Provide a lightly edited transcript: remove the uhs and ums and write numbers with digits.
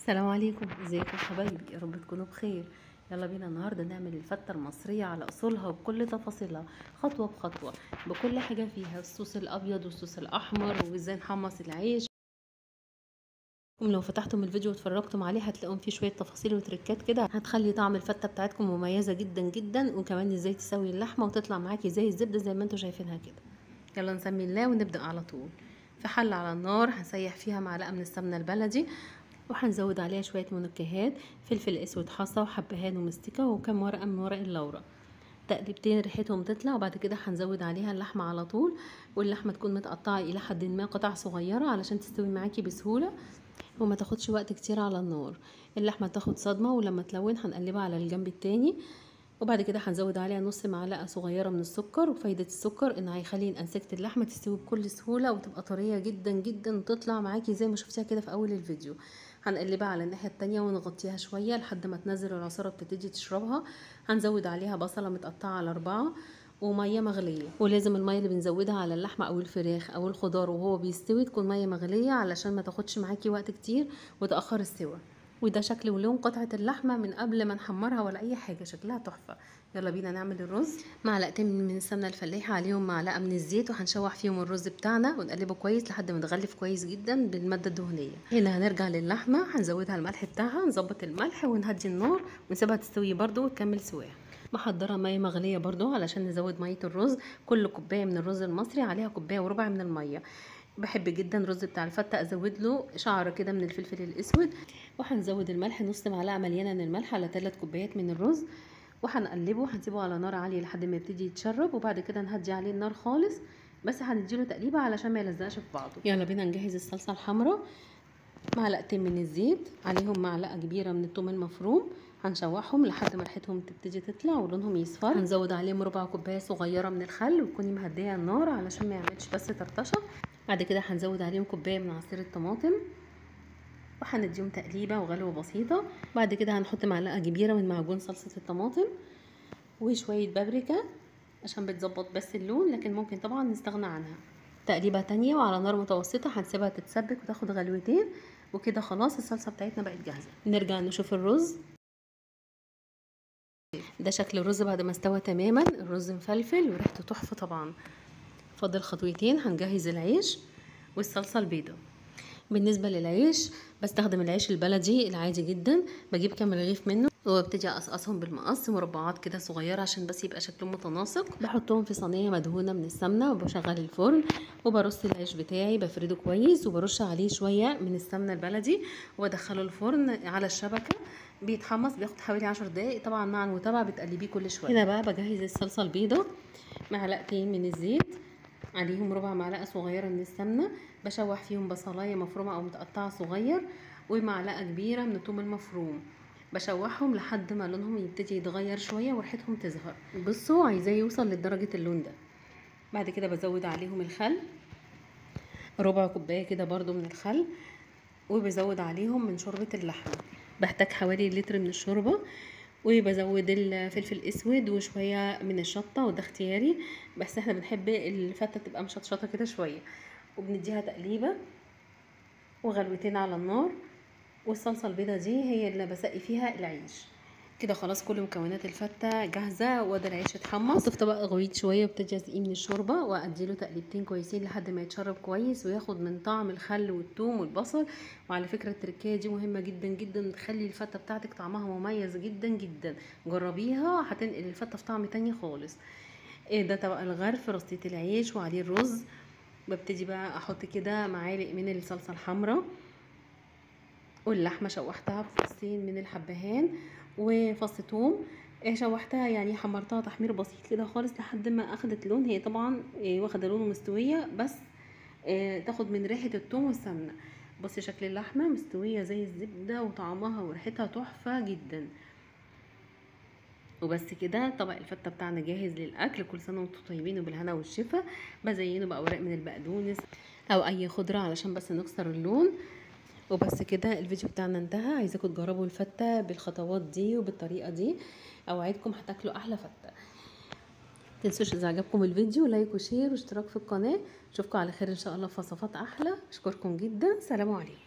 السلام عليكم، ازيكم حبايبي؟ يا رب تكونوا بخير. يلا بينا النهارده نعمل الفته المصريه على اصولها وبكل تفاصيلها، خطوه بخطوه، بكل حاجه فيها، الصوص الابيض والصوص الاحمر وازاي نحمص العيش. لو فتحتم الفيديو واتفرجتم عليه هتلاقوا فيه شويه تفاصيل وتريكات كده هتخلي طعم الفته بتاعتكم مميزه جدا جدا، وكمان ازاي تسوي اللحمه وتطلع معاكي زي الزبده زي ما انتم شايفينها كده. يلا نسمي الله ونبدا على طول. في حله على النار هنسيح فيها معلقه من السمنه البلدي، وهنزود عليها شويه منكهات، فلفل اسود حصى وحبهان ومستكه وكم ورقه من ورق اللورا، تقليبتين ريحتهم تطلع. وبعد كده هنزود عليها اللحمه على طول، واللحمه تكون متقطعه الى حد ما قطع صغيره علشان تستوي معاكي بسهوله وما تاخدش وقت كتير على النار. اللحمه تاخد صدمه ولما تلون هنقلبها على الجنب التاني، وبعد كده هنزود عليها نص معلقه صغيره من السكر. وفايده السكر ان هيخلي انسجه اللحمه تستوي بكل سهوله وتبقى طريه جدا جدا وتطلع معاكي زي ما شفتيها كده في اول الفيديو. هنقلبها على الناحيه التانية ونغطيها شويه لحد ما تنزل العصاره بتبتدي تشربها. هنزود عليها بصله متقطعه على 4 وميه مغليه، ولازم الميه اللي بنزودها على اللحمه او الفراخ او الخضار وهو بيستوي تكون ميه مغليه علشان ما تاخدش معاكي وقت كتير وتاخر السوا. وده شكل ولون قطعه اللحمه من قبل ما نحمرها ولا اي حاجه، شكلها تحفه. يلا بينا نعمل الرز. معلقتين من السمنه الفلاحه عليهم معلقه من الزيت، وهنشوح فيهم الرز بتاعنا ونقلبه كويس لحد ما يتغلف كويس جدا بالماده الدهنيه. هنا هنرجع للحمه هنزودها الملح بتاعها، نظبط الملح ونهدي النار ونسيبها تستوي برده وتكمل سواها. محضره ميه مغليه برده علشان نزود ميه الرز. كل كوبايه من الرز المصري عليها كوبايه وربع من الميه. بحب جدا الرز بتاع الفته ازود له شعره كده من الفلفل الاسود. وهنزود الملح نص معلقه مليانه من الملح على 3 كوبايات من الرز، وهنقلبه هنسيبه على نار عاليه لحد ما يبتدي يتشرب، وبعد كده نهدي عليه النار خالص، بس هنديله تقليبه علشان ما يلزقش في بعضه. يلا بينا نجهز الصلصه الحمراء. معلقتين من الزيت عليهم معلقه كبيره من الثوم المفروم، هنشوحهم لحد ما ريحتهم تبتدي تطلع ولونهم يصفر. هنزود عليهم ربع كوبايه صغيره من الخل، وتكوني مهديه النار علشان ما يعملش بس طرطشه. بعد كده هنزود عليهم كوبايه من عصير الطماطم، وهنديهم تقليبه وغلوه بسيطه. بعد كده هنحط معلقه كبيره من معجون صلصه الطماطم وشويه بابريكا عشان بتظبط بس اللون، لكن ممكن طبعا نستغنى عنها. تقليبه تانية وعلى نار متوسطه هنسيبها تتسبك وتاخد غلوتين، وكده خلاص الصلصه بتاعتنا بقت جاهزه. نرجع نشوف الرز. ده شكل الرز بعد ما استوى تماما، الرز مفلفل وريحته تحفه طبعا. فاضل خطوتين هنجهز العيش والصلصه البيضاء. بالنسبه للعيش بستخدم العيش البلدي العادي جدا، بجيب كام رغيف منه وابتدي اقصقصهم بالمقص مربعات كده صغيره عشان بس يبقى شكلهم متناسق. بحطهم في صينيه مدهونه من السمنه وبشغل الفرن وبرص العيش بتاعي بفرده كويس وبرش عليه شويه من السمنه البلدي وبدخله الفرن على الشبكه بيتحمص، بياخد حوالي 10 دقايق طبعا مع المتابعه بتقلبيه كل شويه. هنا بقى بجهز الصلصه البيضاء. معلقتين من الزيت عليهم ربع معلقه صغيره من السمنه، بشوح فيهم بصلايه مفرومه او متقطعه صغير ومعلقه كبيره من الثوم المفروم، بشوحهم لحد ما لونهم يبتدي يتغير شويه وريحتهم تظهر. بصوا عايزاه يوصل لدرجه اللون ده. بعد كده بزود عليهم الخل، ربع كوبايه كده برضو من الخل، وبزود عليهم من شوربه اللحمه، بحتاج حوالي لتر من الشوربه. وبزود الفلفل الاسود وشويه من الشطه وده اختياري، بس احنا بنحب الفته تبقى مشطشطه كده شويه. وبنديها تقليبه وغلوتين على النار. والصلصه البيضه دي هي اللي بسقي فيها العيش. كده خلاص كل مكونات الفته جاهزه، وده العيش اتحمص في طبق غويط شويه وابتدي اسقيه من الشوربه واديله تقليبتين كويسين لحد ما يتشرب كويس وياخد من طعم الخل والثوم والبصل. وعلى فكره التركيه دي مهمه جدا جدا، تخلي الفته بتاعتك طعمها مميز جدا جدا، جربيها هتنقل الفته في طعم تاني خالص. ده طبق الغرف، رصيت العيش وعليه الرز. ببتدي بقى احط كده معالق من الصلصه الحمراء، واللحمه شوحتها بفصين من الحبهان وفص ثوم. شوحتها يعني حمرتها تحمير بسيط كده خالص لحد ما اخدت لون، هي طبعا واخده لون مستويه بس تاخد من ريحه الثوم والسمنه. بصي شكل اللحمه مستويه زي الزبده وطعمها وريحتها تحفه جدا. وبس كده طبق الفته بتاعنا جاهز للاكل. كل سنه وانتم طيبين وبالهنا والشفا. بزينه باوراق من البقدونس او اي خضره علشان بس نكسر اللون. وبس كده الفيديو بتاعنا انتهى. عايزاكم تجربوا الفته بالخطوات دي وبالطريقه دي، اوعدكم هتاكلوا احلى فته. متنسوش اذا عجبكم الفيديو لايك وشير واشتراك في القناه. اشوفكم على خير ان شاء الله في وصفات احلى. اشكركم جدا، سلام عليكم.